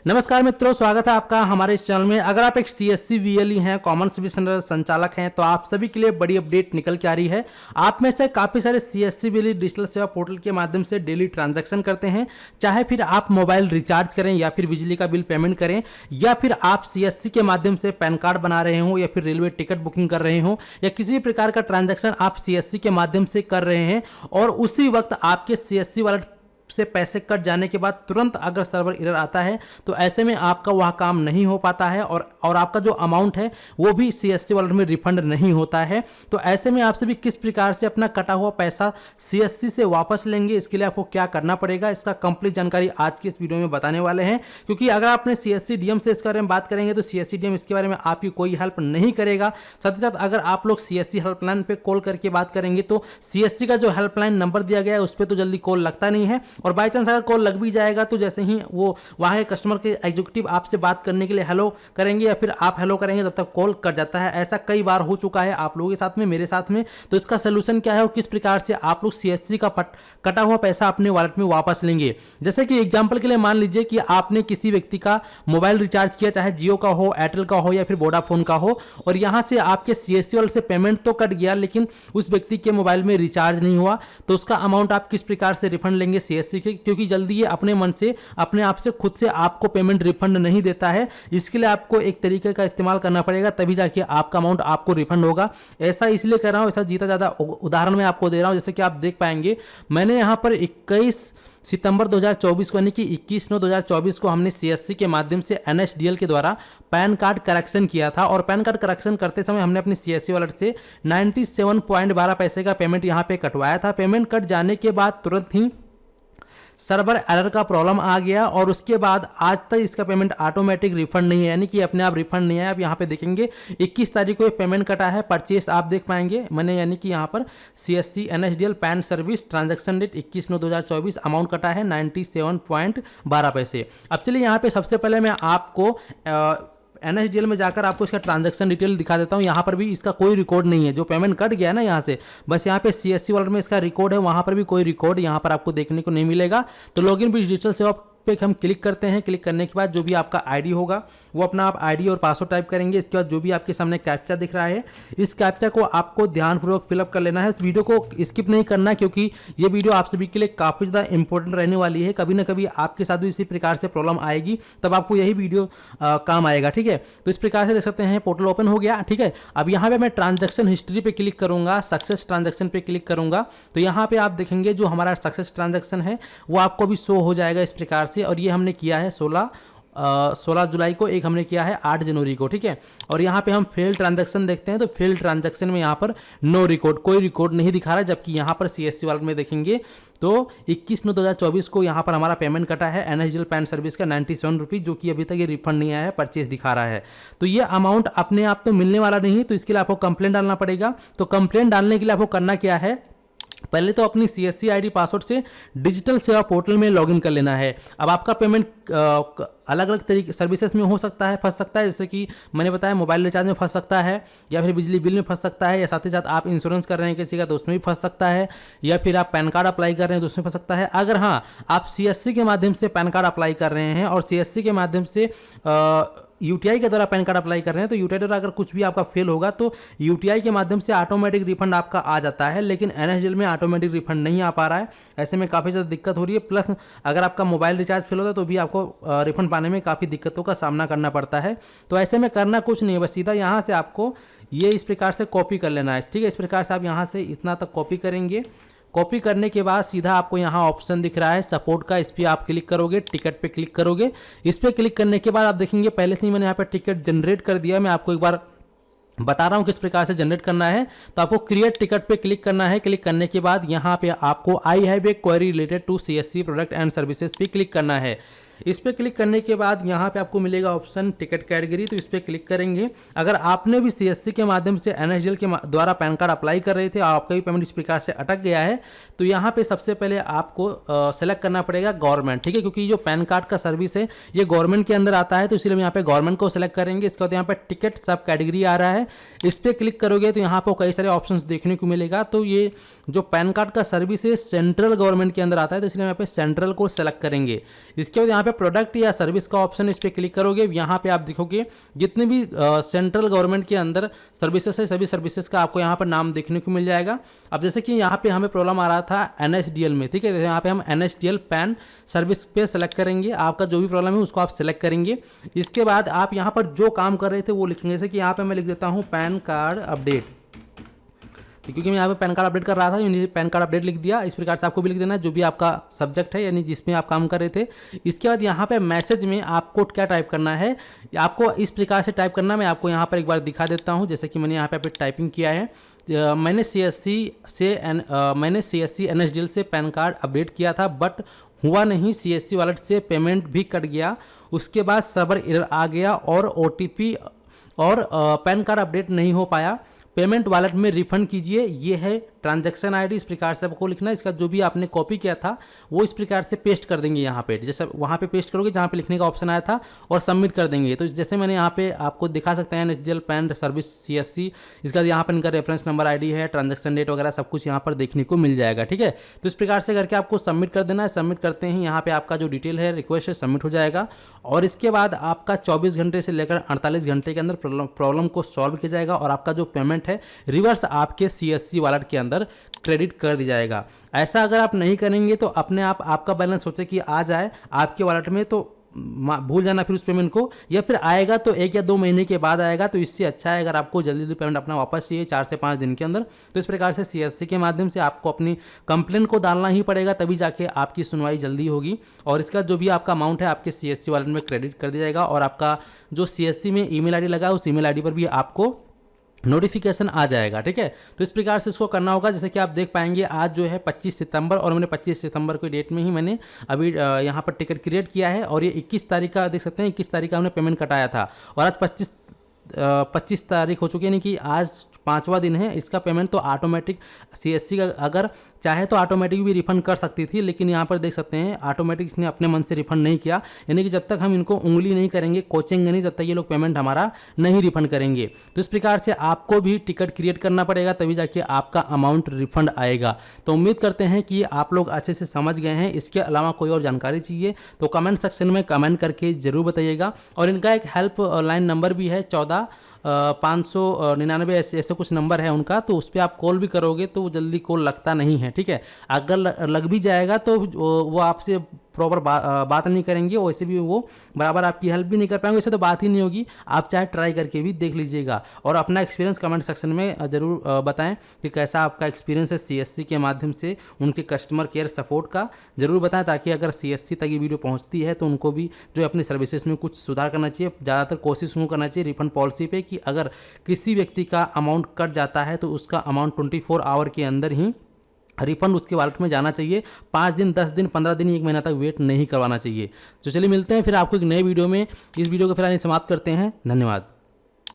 नमस्कार मित्रों, स्वागत है आपका हमारे इस चैनल में। अगर आप एक सीएससी वीएलई हैं, कॉमन सर्विस सेंटर संचालक हैं, तो आप सभी के लिए बड़ी अपडेट निकल के आ रही है। आप में से काफ़ी सारे सीएससी वीएलई डिजिटल सेवा पोर्टल के माध्यम से डेली ट्रांजैक्शन करते हैं, चाहे फिर आप मोबाइल रिचार्ज करें या फिर बिजली का बिल पेमेंट करें, या फिर आप सीएससी के माध्यम से पैन कार्ड बना रहे हो, या फिर रेलवे टिकट बुकिंग कर रहे हो, या किसी भी प्रकार का ट्रांजैक्शन आप सीएससी के माध्यम से कर रहे हैं और उसी वक्त आपके सीएससी वॉलेट से पैसे कट जाने के बाद तुरंत अगर सर्वर एरर आता है तो ऐसे में आपका वह काम नहीं हो पाता है और आपका जो अमाउंट है वो भी सीएससी वॉलेट में रिफंड नहीं होता है। तो ऐसे में आपसे भी किस प्रकार से अपना कटा हुआ पैसा सीएससी से वापस लेंगे, इसके लिए आपको क्या करना पड़ेगा, इसका कंप्लीट जानकारी आज की इस वीडियो में बताने वाले हैं। क्योंकि अगर आपने सीएससी डीएम से इसके बारे में बात करेंगे तो सीएससी डीएम इसके बारे में आपकी कोई हेल्प नहीं करेगा। साथ ही साथ अगर आप लोग सीएससी हेल्पलाइन पे कॉल करके बात करेंगे तो सीएससी का जो हेल्पलाइन नंबर दिया गया है उस पर तो जल्दी कॉल लगता नहीं है, और बाई चांस अगर कॉल लग भी जाएगा तो जैसे ही वो वहाँ के कस्टमर के एग्जीक्यूटिव आपसे बात करने के लिए हेलो करेंगे या फिर आप हेलो करेंगे तब तक कॉल कट जाता है। ऐसा कई बार हो चुका है आप लोगों के साथ में, मेरे साथ में। तो इसका सोल्यूशन क्या है और किस प्रकार से आप लोग सीएससी का कटा हुआ पैसा अपने वॉलेट में वापस लेंगे। जैसे कि एग्जाम्पल के लिए मान लीजिए कि आपने किसी व्यक्ति का मोबाइल रिचार्ज किया, चाहे जियो का हो, एयरटेल का हो या फिर वोडाफोन का हो, और यहाँ से आपके सीएससी वॉलेट से पेमेंट तो कट गया लेकिन उस व्यक्ति के मोबाइल में रिचार्ज नहीं हुआ, तो उसका अमाउंट आप किस प्रकार से रिफंड लेंगे सीएससी के, क्योंकि जल्दी ये अपने मन से अपने आप से खुद से आपको पेमेंट रिफंड नहीं देता है। इसके लिए आपको एक तरीके का इस्तेमाल करना पड़ेगा, तभी जाके आपका अमाउंट आपको रिफंड होगा। ऐसा इसलिए कर रहा हूं, ऐसा जीता ज्यादा उदाहरण मैं आपको दे रहा हूं। जैसे कि आप देख पाएंगे, मैंने यहां पर 21 सितंबर 2024 को यानी कि 21/9/2024 को हमने सीएससी के माध्यम से एनएसडीएल के द्वारा पैन कार्ड करेक्शन किया था, और पैन कार्ड करेक्शन करते समय हमने अपनी सीएससी वॉलेट से 97.12 पैसे का पेमेंट यहां पे कटवाया था। पेमेंट कट जाने के बाद तुरंत ही सर्वर एरर का प्रॉब्लम आ गया और उसके बाद आज तक इसका पेमेंट ऑटोमेटिक रिफंड नहीं है, यानी कि अपने आप रिफंड नहीं है। आप यहाँ पे देखेंगे 21 तारीख को ये पेमेंट कटा है, परचेस आप देख पाएंगे मैंने, यानी कि यहाँ पर CSC NSDL PAN service transaction date 21/9/2024 amount कटा है 97.12 पैसे। अब चलिए यहाँ पे सबसे पहले मैं आपको एनएसडीएल में जाकर आपको इसका ट्रांजैक्शन डिटेल दिखा देता हूं। यहाँ पर भी इसका कोई रिकॉर्ड नहीं है, जो पेमेंट कट गया ना यहाँ से, बस यहाँ पे सीएससी वॉलेट में इसका रिकॉर्ड है, वहाँ पर भी कोई रिकॉर्ड यहाँ पर आपको देखने को नहीं मिलेगा। तो लॉगिन विद डिजिटल सेवा पे हम क्लिक करते हैं। क्लिक करने के बाद जो भी आपका आईडी होगा वो अपना आप आईडी और पासवर्ड टाइप करेंगे। इसके बाद जो भी आपके सामने कैप्चा दिख रहा है, इस कैप्चा को आपको ध्यानपूर्वक फिलअप कर लेना है। इस वीडियो को स्किप नहीं करना, क्योंकि ये वीडियो आप सभी के लिए काफ़ी ज़्यादा इंपॉर्टेंट रहने वाली है। कभी ना कभी आपके साथ भी इसी प्रकार से प्रॉब्लम आएगी, तब आपको यही वीडियो काम आएगा, ठीक है। तो इस प्रकार से देख सकते हैं पोर्टल ओपन हो गया, ठीक है। अब यहाँ पे मैं ट्रांजैक्शन हिस्ट्री पे क्लिक करूंगा, सक्सेस ट्रांजैक्शन पे क्लिक करूंगा, तो यहाँ पे आप देखेंगे जो हमारा सक्सेस ट्रांजैक्शन है वो आपको भी शो हो जाएगा इस प्रकार से। और ये हमने किया है 16 जुलाई को, एक हमने किया है 8 जनवरी को, ठीक है। और यहाँ पे हम फेल ट्रांजैक्शन देखते हैं, तो फेल ट्रांजैक्शन में यहाँ पर नो रिकॉर्ड, कोई रिकॉर्ड नहीं दिखा रहा है। जबकि यहाँ पर सीएससी वॉलेट में देखेंगे तो 21/9/2024 को यहाँ पर हमारा पेमेंट कटा है एनएसडीएल पैन सर्विस का 97 रुपीज़, जो कि अभी तक ये रिफंड नहीं आया है, परचेज दिखा रहा है। तो ये अमाउंट अपने आप तो मिलने वाला नहीं, तो इसके लिए आपको कंप्लेंट डालना पड़ेगा। तो कंप्लेंट डालने के लिए आपको करना क्या है, पहले तो अपनी सीएससी आईडी पासवर्ड से डिजिटल सेवा पोर्टल में लॉगिन कर लेना है। अब आपका पेमेंट अलग अलग तरीके सर्विसेज में हो सकता है, फंस सकता है, जैसे कि मैंने बताया मोबाइल रिचार्ज में फंस सकता है, या फिर बिजली बिल में फंस सकता है, या साथ ही साथ आप इंश्योरेंस कर रहे हैं किसी का तो उसमें भी फंस सकता है, या फिर आप पैन कार्ड अप्लाई कर रहे हैं तो उसमें फंस सकता है। अगर हाँ आप सीएससी के माध्यम से पैन कार्ड अप्लाई कर रहे हैं और सीएससी के माध्यम से यूटीआई के द्वारा पैन कार्ड अप्लाई कर रहे हैं, तो यूटीआई द्वारा अगर कुछ भी आपका फेल होगा तो यूटीआई के माध्यम से ऑटोमेटिक रिफंड आपका आ जाता है, लेकिन एनएसडीएल में ऑटोमेटिक रिफंड नहीं आ पा रहा है। ऐसे में काफ़ी ज़्यादा दिक्कत हो रही है। प्लस अगर आपका मोबाइल रिचार्ज फेल होता है तो भी आपको रिफंड पाने में काफ़ी दिक्कतों का सामना करना पड़ता है। तो ऐसे में करना कुछ नहीं है, बस सीधा यहाँ से आपको ये इस प्रकार से कॉपी कर लेना है, ठीक है। इस प्रकार से आप यहाँ से इतना तक कॉपी करेंगे। कॉपी करने के बाद सीधा आपको यहाँ ऑप्शन दिख रहा है सपोर्ट का, इस पर आप क्लिक करोगे, टिकट पे क्लिक करोगे। इस पर क्लिक करने के बाद आप देखेंगे पहले से ही मैंने यहाँ पे टिकट जनरेट कर दिया। मैं आपको एक बार बता रहा हूँ किस प्रकार से जनरेट करना है। तो आपको क्रिएट टिकट पे क्लिक करना है। क्लिक करने के बाद यहाँ पे आपको I have a query related to CSC product and services पे क्लिक करना है। इस पर क्लिक करने के बाद यहाँ पे आपको मिलेगा ऑप्शन टिकट कैटेगरी, तो इस पर क्लिक करेंगे। अगर आपने भी सीएससी के माध्यम से एनएसडीएल के द्वारा पैन कार्ड अप्लाई कर रहे थे और आपका भी पेमेंट इस प्रकार से अटक गया है, तो यहाँ पे सबसे पहले आपको सेलेक्ट करना पड़ेगा गवर्नमेंट, ठीक है, क्योंकि जो पैन कार्ड का सर्विस है ये गवर्नमेंट के अंदर आता है, तो इसलिए हम यहाँ पे गवर्नमेंट को सेलेक्ट करेंगे। इसके बाद यहाँ पे टिकट सब कैटेगरी आ रहा है, इस पर क्लिक करोगे तो यहाँ पर कई सारे ऑप्शंस देखने को मिलेगा। तो ये जो पैन कार्ड का सर्विस है सेंट्रल गवर्नमेंट के अंदर आता है, तो इसलिए यहाँ पे सेंट्रल को सेलेक्ट करेंगे। इसके बाद यहाँ पे पे प्रोडक्ट या सर्विस का ऑप्शन इस पर क्लिक करोगे, यहाँ पे आप देखोगे जितने भी सेंट्रल गवर्नमेंट के अंदर सर्विसेज है सभी सर्विसेज का आपको यहाँ पर नाम देखने को मिल जाएगा। अब जैसे कि यहाँ पे हमें प्रॉब्लम आ रहा था NSDL में, ठीक है, तो यहाँ पे हम NSDL पैन सर्विस पे सेलेक्ट करेंगे। आपका जो भी प्रॉब्लम है उसको आप सेलेक्ट करेंगे। इसके बाद आप यहाँ पर जो काम कर रहे थे वो लिखेंगे। जैसे कि यहाँ पे मैं लिख देता हूँ पैन कार्ड अपडेट, क्योंकि मैं यहाँ पे पैन कार्ड अपडेट कर रहा था, यानी पैन कार्ड अपडेट लिख दिया। इस प्रकार से आपको भी लिख देना जो भी आपका सब्जेक्ट है यानी जिसमें आप काम कर रहे थे। इसके बाद यहाँ पे मैसेज में आपको क्या टाइप करना है, आपको इस प्रकार से टाइप करना। मैं आपको यहाँ पर एक बार दिखा देता हूँ। जैसे कि मैंने यहाँ पे टाइपिंग किया है, मैंने CSC NSDL से पैन कार्ड अपडेट किया था बट हुआ नहीं, CSC वॉलेट से पेमेंट भी कट गया। उसके बाद सर्वर एरर आ गया और OTP और पैन कार्ड अपडेट नहीं हो पाया, पेमेंट वॉलेट में रिफंड कीजिए। ये है ट्रांजैक्शन आईडी। इस प्रकार से आपको लिखना है। इसका जो भी आपने कॉपी किया था वो इस प्रकार से पेस्ट कर देंगे यहाँ पे, जैसे वहाँ पे पेस्ट करोगे जहाँ पे लिखने का ऑप्शन आया था और सबमिट कर देंगे। तो जैसे मैंने यहाँ पे आपको दिखा सकते हैं NSDL पैन सर्विस CSC, इसका यहाँ पर इनका रेफरेंस नंबर ID है, ट्रांजैक्शन डेट वगैरह सब कुछ यहाँ पर देखने को मिल जाएगा, ठीक है। तो इस प्रकार से करके आपको सबमिट कर देना है। सबमिट करते ही यहाँ पे आपका जो डिटेल है रिक्वेस्ट है सबमिट हो जाएगा और इसके बाद आपका 24 घंटे से लेकर 48 घंटे के अंदर प्रॉब्लम को सॉल्व किया जाएगा और आपका जो पेमेंट है रिवर्स आपके CSC वॉलेट के अंदर क्रेडिट कर दिया जाएगा। ऐसा अगर आप नहीं करेंगे तो अपने आप आपका बैलेंस सोचे कि आ जाए आपके वॉलेट में तो भूल जाना फिर उस पेमेंट को, या फिर आएगा तो 1 या 2 महीने के बाद आएगा। तो इससे अच्छा है अगर आपको जल्दी पेमेंट अपना वापस चाहिए 4 से 5 दिन के अंदर, तो इस प्रकार से CSC के माध्यम से आपको अपनी कंप्लेंट को डालना ही पड़ेगा, तभी जाके आपकी सुनवाई जल्दी होगी और इसका जो भी आपका अमाउंट है आपके CSC वॉलेट में क्रेडिट कर दिया जाएगा और आपका जो CSC में ईमेल ID लगा है उस ईमेल ID पर भी आपको नोटिफिकेशन आ जाएगा, ठीक है। तो इस प्रकार से इसको करना होगा। जैसे कि आप देख पाएंगे आज जो है 25 सितंबर और मैंने 25 सितंबर की डेट में ही मैंने अभी यहाँ पर टिकट क्रिएट किया है और ये 21 तारीख का देख सकते हैं, 21 तारीख का हमने पेमेंट कटाया था और आज 25 तारीख हो चुकी है, यानी कि आज 5वां दिन है। इसका पेमेंट तो ऑटोमेटिक CSC का अगर चाहे तो ऑटोमेटिक भी रिफंड कर सकती थी, लेकिन यहाँ पर देख सकते हैं ऑटोमेटिक इसने अपने मन से रिफंड नहीं किया, यानी कि जब तक हम इनको उंगली नहीं करेंगे, कोचेंगे नहीं, तब तक ये लोग पेमेंट हमारा नहीं रिफंड करेंगे। तो इस प्रकार से आपको भी टिकट क्रिएट करना पड़ेगा, तभी जाके आपका अमाउंट रिफंड आएगा। तो उम्मीद करते हैं कि आप लोग अच्छे से समझ गए हैं। इसके अलावा कोई और जानकारी चाहिए तो कमेंट सेक्शन में कमेंट करके ज़रूर बताइएगा और इनका एक हेल्प लाइन नंबर भी है 14 599 ऐसे कुछ नंबर है उनका, तो उस पर आप कॉल भी करोगे तो जल्दी कॉल लगता नहीं है, ठीक है। अगर लग भी जाएगा तो वो आपसे प्रॉपर बात नहीं करेंगे, वैसे भी वो बराबर आपकी हेल्प भी नहीं कर पाएंगे, वैसे तो बात ही नहीं होगी। आप चाहे ट्राई करके भी देख लीजिएगा और अपना एक्सपीरियंस कमेंट सेक्शन में ज़रूर बताएं कि कैसा आपका एक्सपीरियंस है CSC के माध्यम से उनके कस्टमर केयर सपोर्ट का, ज़रूर बताएं, ताकि अगर CSC तक ये वीडियो पहुंचती है तो उनको भी जो अपनी सर्विसेज में कुछ सुधार करना चाहिए। ज़्यादातर कोशिश उनको करना चाहिए रिफंड पॉलिसी पे कि अगर किसी व्यक्ति का अमाउंट कट जाता है तो उसका अमाउंट 24 आवर के अंदर ही रिफंड उसके वॉलेट में जाना चाहिए। 5 दिन 10 दिन 15 दिन 1 महीना तक वेट नहीं करवाना चाहिए। तो चलिए मिलते हैं फिर आपको एक नए वीडियो में। इस वीडियो को फिलहाल समाप्त करते हैं। धन्यवाद।